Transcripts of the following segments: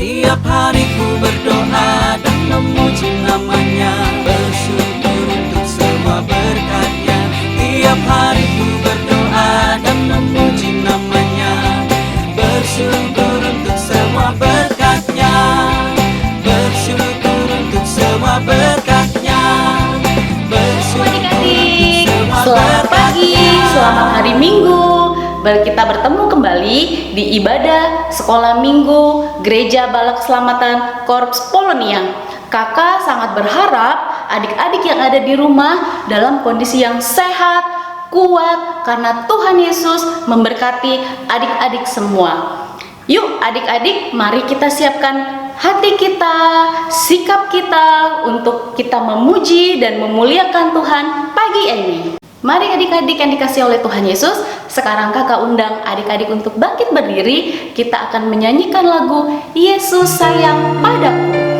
Tiap hari ku berdoa dan memuji namanya, bersyukur untuk semua berkat-Nya. Tiap hari ku berdoa dan memuji namanya, bersyukur untuk semua berkat-Nya, bersyukur untuk semua berkat-Nya, bersyukur untuk semua Selamat pagi, selamat hari Minggu. Kita bertemu kembali di ibadah sekolah minggu Gereja Balak Selamatan Korps Polonia. Kakak sangat berharap adik-adik yang ada di rumah dalam kondisi yang sehat, kuat, karena Tuhan Yesus memberkati adik-adik semua. Yuk adik-adik, mari kita siapkan hati kita, sikap kita untuk kita memuji dan memuliakan Tuhan pagi ini. Mari adik-adik yang dikasihi oleh Tuhan Yesus, sekarang kakak undang adik-adik untuk bangkit berdiri. Kita akan menyanyikan lagu Yesus Sayang Padaku.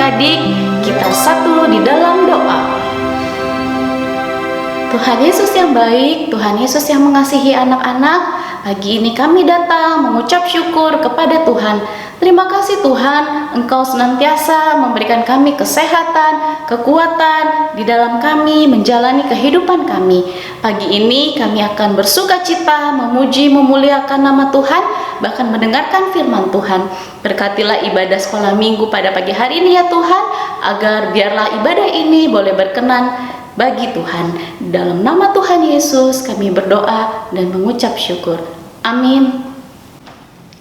Adik, kita satu di dalam doa. Tuhan Yesus yang baik, Tuhan Yesus yang mengasihi anak-anak, pagi ini kami datang mengucap syukur kepada Tuhan. Terima kasih Tuhan, Engkau senantiasa memberikan kami kesehatan, kekuatan di dalam kami menjalani kehidupan kami. Pagi ini kami akan bersukacita, memuji, memuliakan nama Tuhan, bahkan mendengarkan firman Tuhan. Berkatilah ibadah sekolah minggu pada pagi hari ini ya Tuhan, agar biarlah ibadah ini boleh berkenan bagi Tuhan. Dalam nama Tuhan Yesus kami berdoa dan mengucap syukur. Amin.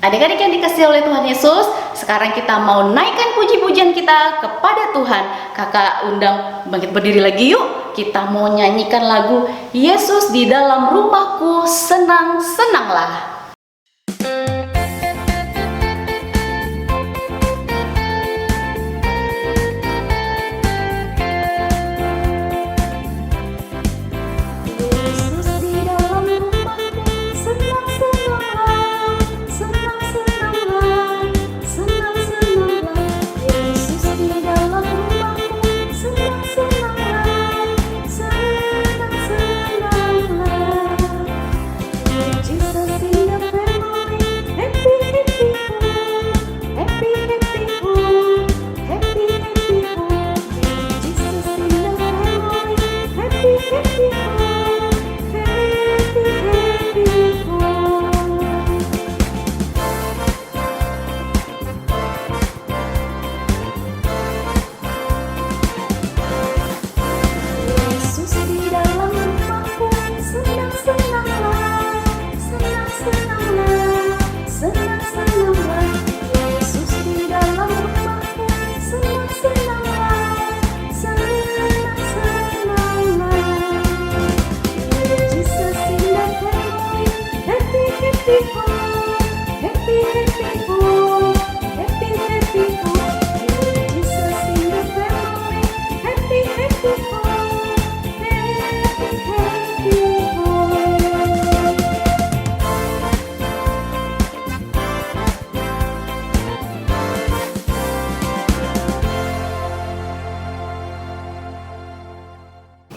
Adik-adik yang dikasihi oleh Tuhan Yesus, sekarang kita mau naikkan puji-pujian kita kepada Tuhan. Kakak undang bangkit berdiri lagi yuk. Kita mau nyanyikan lagu Yesus di dalam rumahku senang-senanglah. Jesus in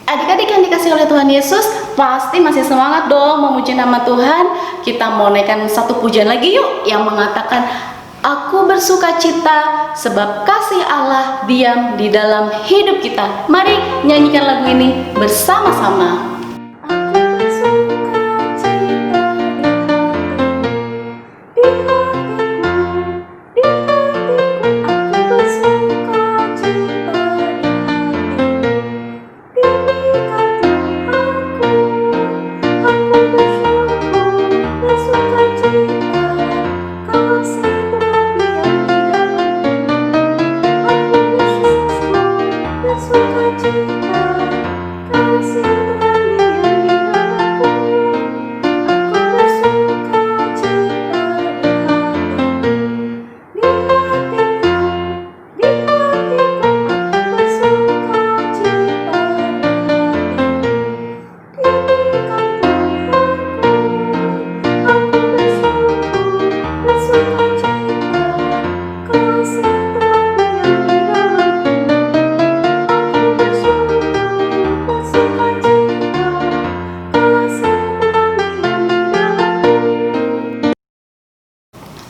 Adik-adik yang dikasih oleh Tuhan Yesus, pasti masih semangat dong memuji nama Tuhan. Kita mau naikkan satu pujian lagi yuk, yang mengatakan, aku bersuka cita sebab kasih Allah diam di dalam hidup kita. Mari nyanyikan lagu ini bersama-sama.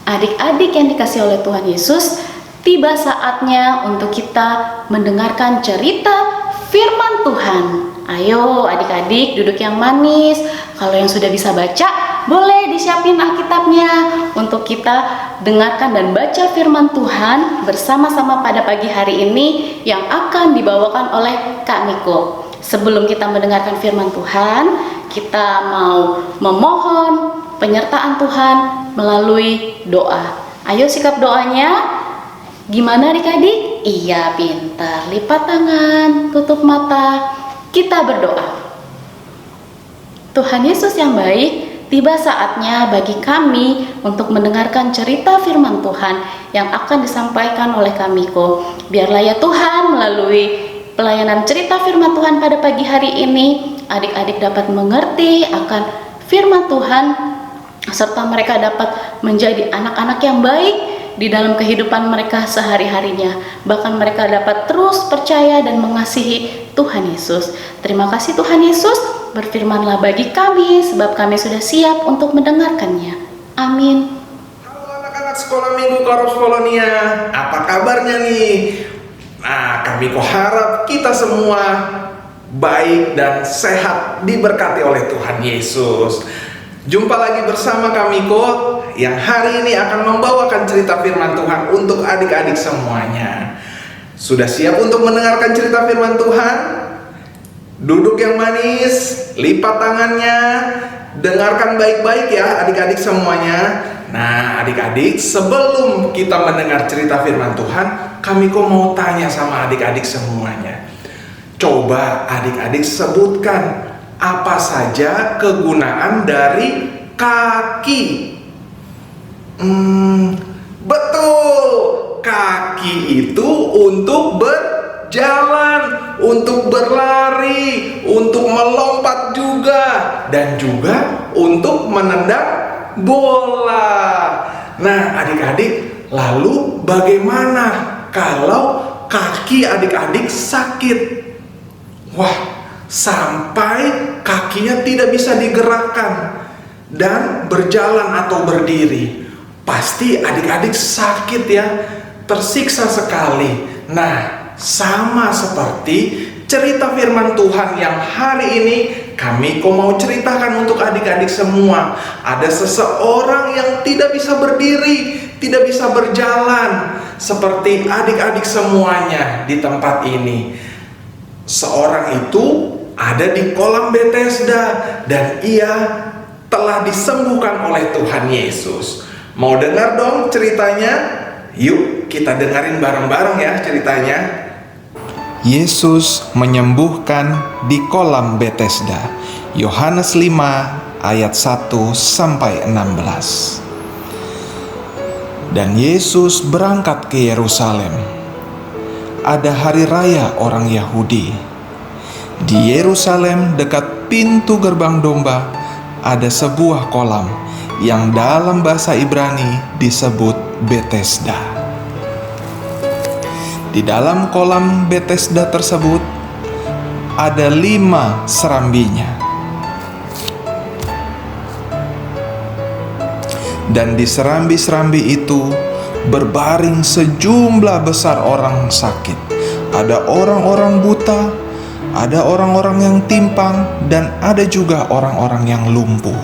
Adik-adik yang dikasih oleh Tuhan Yesus, tiba saatnya untuk kita mendengarkan cerita firman Tuhan. Ayo adik-adik duduk yang manis. Kalau yang sudah bisa baca, boleh disiapin Alkitabnya untuk kita dengarkan dan baca firman Tuhan bersama-sama pada pagi hari ini yang akan dibawakan oleh Kak Miko. Sebelum kita mendengarkan firman Tuhan, kita mau memohon penyertaan Tuhan melalui doa. Ayo sikap doanya. Gimana adik-adik? Iya, pintar. Lipat tangan, tutup mata. Kita berdoa. Tuhan Yesus yang baik, tiba saatnya bagi kami untuk mendengarkan cerita firman Tuhan yang akan disampaikan oleh Kak Miko. Biarlah ya Tuhan, melalui pelayanan cerita firman Tuhan pada pagi hari ini, adik-adik dapat mengerti akan firman Tuhan, serta mereka dapat menjadi anak-anak yang baik di dalam kehidupan mereka sehari-harinya. Bahkan mereka dapat terus percaya dan mengasihi Tuhan Yesus. Terima kasih Tuhan Yesus, berfirmanlah bagi kami sebab kami sudah siap untuk mendengarkannya. Amin. Halo anak-anak sekolah minggu Koros Polonia, apa kabarnya nih? Nah, kami harap kita semua baik dan sehat, diberkati oleh Tuhan Yesus. Jumpa lagi bersama Kamiko yang hari ini akan membawakan cerita firman Tuhan untuk adik-adik semuanya. Sudah siap untuk mendengarkan cerita firman Tuhan? Duduk yang manis, lipat tangannya, dengarkan baik-baik ya adik-adik semuanya. Nah adik-adik, sebelum kita mendengar cerita firman Tuhan, Kamiko mau tanya sama adik-adik semuanya. Coba adik-adik sebutkan apa saja kegunaan dari kaki? Betul, kaki itu untuk berjalan, untuk berlari, untuk melompat juga, dan juga untuk menendang bola. Nah adik-adik, lalu bagaimana kalau kaki adik-adik sakit? Wah, sampai kakinya tidak bisa digerakkan dan berjalan atau berdiri, pasti adik-adik sakit ya, tersiksa sekali. Nah, sama seperti cerita firman Tuhan yang hari ini Kamiko mau ceritakan untuk adik-adik semua. Ada seseorang yang tidak bisa berdiri, tidak bisa berjalan, seperti adik-adik semuanya di tempat ini. Seorang itu ada di kolam Bethesda dan ia telah disembuhkan oleh Tuhan Yesus. Mau dengar dong ceritanya? Yuk kita dengerin bareng-bareng ya ceritanya. Yesus menyembuhkan di kolam Bethesda. Yohanes 5 ayat 1-16. Dan Yesus berangkat ke Yerusalem. Ada hari raya orang Yahudi. Di Yerusalem dekat pintu gerbang domba ada sebuah kolam yang dalam bahasa Ibrani disebut Betesda. Di dalam kolam Betesda tersebut ada 5 serambinya. Dan di serambi-serambi itu berbaring sejumlah besar orang sakit. Ada orang-orang buta, ada orang-orang yang timpang, dan ada juga orang-orang yang lumpuh.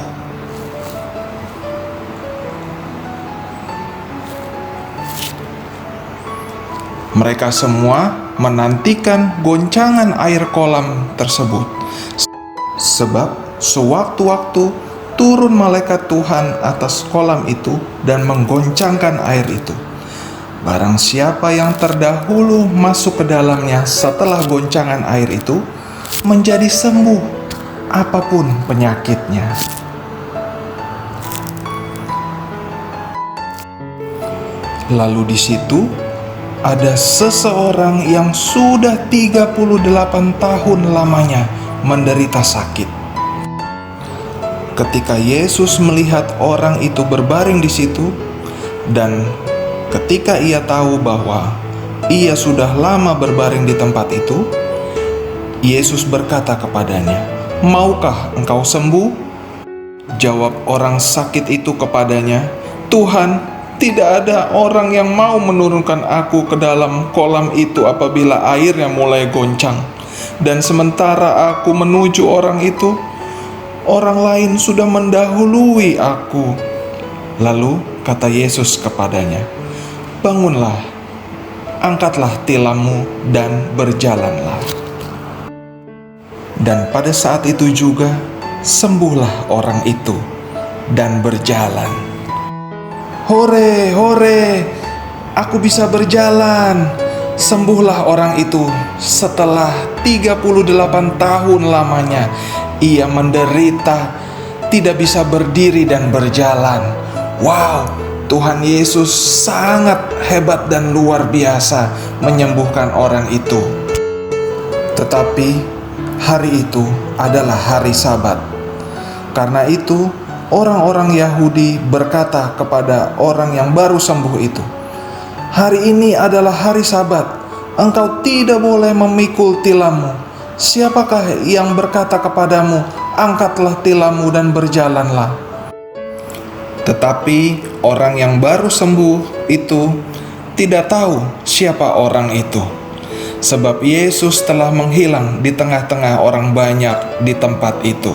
Mereka semua menantikan goncangan air kolam tersebut, sebab sewaktu-waktu turun malaikat Tuhan atas kolam itu dan menggoncangkan air itu. Barang siapa yang terdahulu masuk ke dalamnya setelah goncangan air itu menjadi sembuh apapun penyakitnya. Lalu di situ ada seseorang yang sudah 38 tahun lamanya menderita sakit. Ketika Yesus melihat orang itu berbaring di situ, dan ketika ia tahu bahwa ia sudah lama berbaring di tempat itu, Yesus berkata kepadanya, "Maukah engkau sembuh?" Jawab orang sakit itu kepadanya, "Tuhan, tidak ada orang yang mau menurunkan aku ke dalam kolam itu apabila airnya mulai goncang. Dan sementara aku menuju orang itu, orang lain sudah mendahului aku." Lalu kata Yesus kepadanya, "Bangunlah, angkatlah tilammu dan berjalanlah." Dan pada saat itu juga sembuhlah orang itu dan berjalan. "Hore, hore, aku bisa berjalan!" Sembuhlah orang itu setelah 38 tahun lamanya ia menderita, tidak bisa berdiri dan berjalan. Wow, Tuhan Yesus sangat hebat dan luar biasa menyembuhkan orang itu. Tetapi hari itu adalah hari Sabat. Karena itu, orang-orang Yahudi berkata kepada orang yang baru sembuh itu, "Hari ini adalah hari Sabat. Engkau tidak boleh memikul tilammu. Siapakah yang berkata kepadamu, angkatlah tilammu dan berjalanlah?" Tetapi orang yang baru sembuh itu tidak tahu siapa orang itu, sebab Yesus telah menghilang di tengah-tengah orang banyak di tempat itu.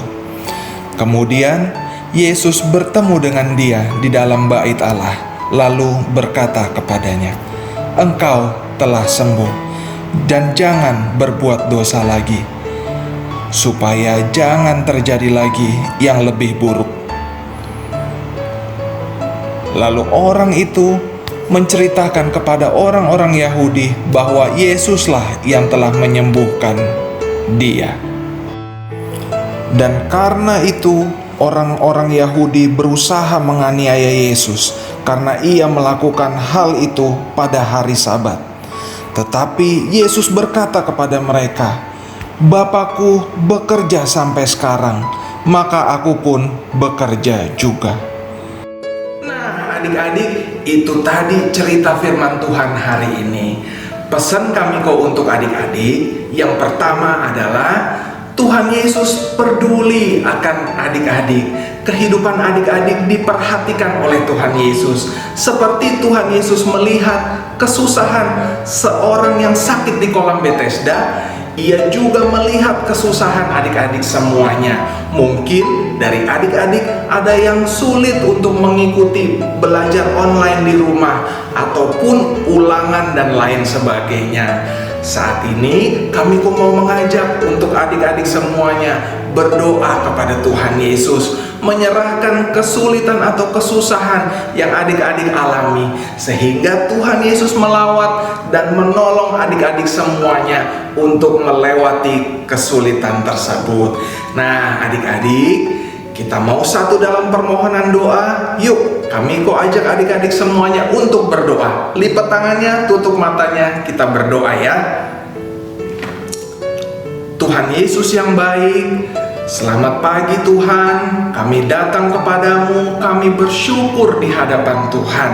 Kemudian Yesus bertemu dengan dia di dalam bait Allah, lalu berkata kepadanya, "Engkau telah sembuh, dan jangan berbuat dosa lagi, supaya jangan terjadi lagi yang lebih buruk." Lalu orang itu menceritakan kepada orang-orang Yahudi bahwa Yesuslah yang telah menyembuhkan dia. Dan karena itu orang-orang Yahudi berusaha menganiaya Yesus karena ia melakukan hal itu pada hari Sabat. Tetapi Yesus berkata kepada mereka, "Bapakku bekerja sampai sekarang, maka aku pun bekerja juga." Nah, adik-adik, itu tadi cerita firman Tuhan hari ini. Pesan kami untuk adik-adik, yang pertama adalah Tuhan Yesus peduli akan adik-adik. Kehidupan adik-adik diperhatikan oleh Tuhan Yesus. Seperti Tuhan Yesus melihat kesusahan seorang yang sakit di kolam Betesda, Ia juga melihat kesusahan adik-adik semuanya. Mungkin dari adik-adik ada yang sulit untuk mengikuti belajar online di rumah ataupun ulangan dan lain sebagainya. Saat ini kami mau mengajak untuk adik-adik semuanya berdoa kepada Tuhan Yesus, menyerahkan kesulitan atau kesusahan yang adik-adik alami, sehingga Tuhan Yesus melawat dan menolong adik-adik semuanya untuk melewati kesulitan tersebut. Nah, adik-adik, Kita mau satu dalam permohonan doa. Yuk, kami kok ajak adik-adik semuanya untuk berdoa. Lipat tangannya, tutup matanya, kita berdoa ya. Tuhan Yesus yang baik, selamat pagi Tuhan. Kami datang kepadamu, kami bersyukur di hadapan Tuhan.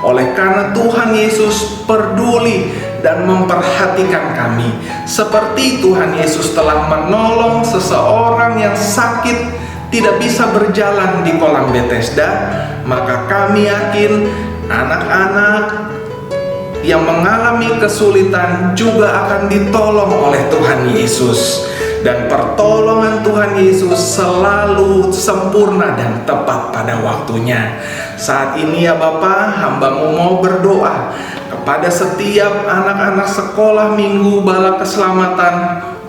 Oleh karena Tuhan Yesus peduli dan memperhatikan kami. Seperti Tuhan Yesus telah menolong seseorang yang sakit tidak bisa berjalan di kolam Bethesda, maka kami yakin anak-anak yang mengalami kesulitan juga akan ditolong oleh Tuhan Yesus. Dan pertolongan Tuhan Yesus selalu sempurna dan tepat pada waktunya. Saat ini ya Bapa, hamba-Mu mau berdoa kepada setiap anak-anak sekolah minggu Bala Keselamatan,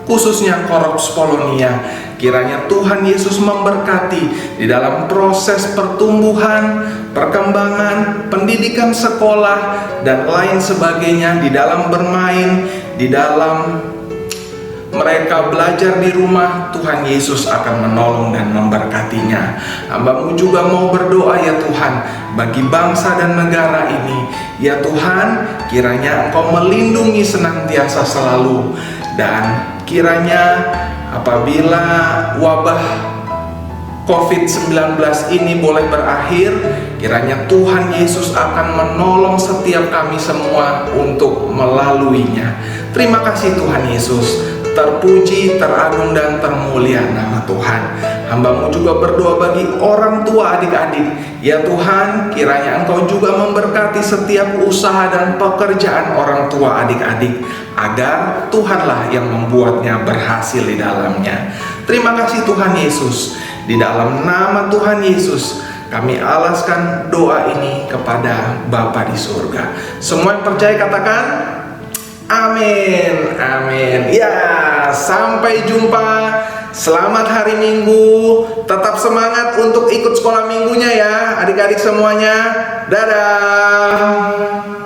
khususnya Korps Polonia. Kiranya Tuhan Yesus memberkati di dalam proses pertumbuhan, perkembangan, pendidikan sekolah, dan lain sebagainya, di dalam bermain, di dalam mereka belajar di rumah. Tuhan Yesus akan menolong dan memberkatinya. Hamba-Mu juga mau berdoa ya Tuhan, bagi bangsa dan negara ini. Ya Tuhan, kiranya Engkau melindungi senantiasa selalu. Dan kiranya apabila wabah COVID-19 ini boleh berakhir, kiranya Tuhan Yesus akan menolong setiap kami semua untuk melaluinya. Terima kasih Tuhan Yesus. Terpuji, teragung, dan termulia nama Tuhan. Hamba-Mu juga berdoa bagi orang tua adik-adik. Ya Tuhan, kiranya Engkau juga memberkati setiap usaha dan pekerjaan orang tua adik-adik, agar Tuhanlah yang membuatnya berhasil di dalamnya. Terima kasih Tuhan Yesus. Di dalam nama Tuhan Yesus, kami alaskan doa ini kepada Bapa di surga. Semua yang percaya katakan amin, amin. Ya, sampai jumpa. Selamat hari Minggu. Tetap semangat untuk ikut sekolah minggunya ya, adik-adik semuanya. Dadah.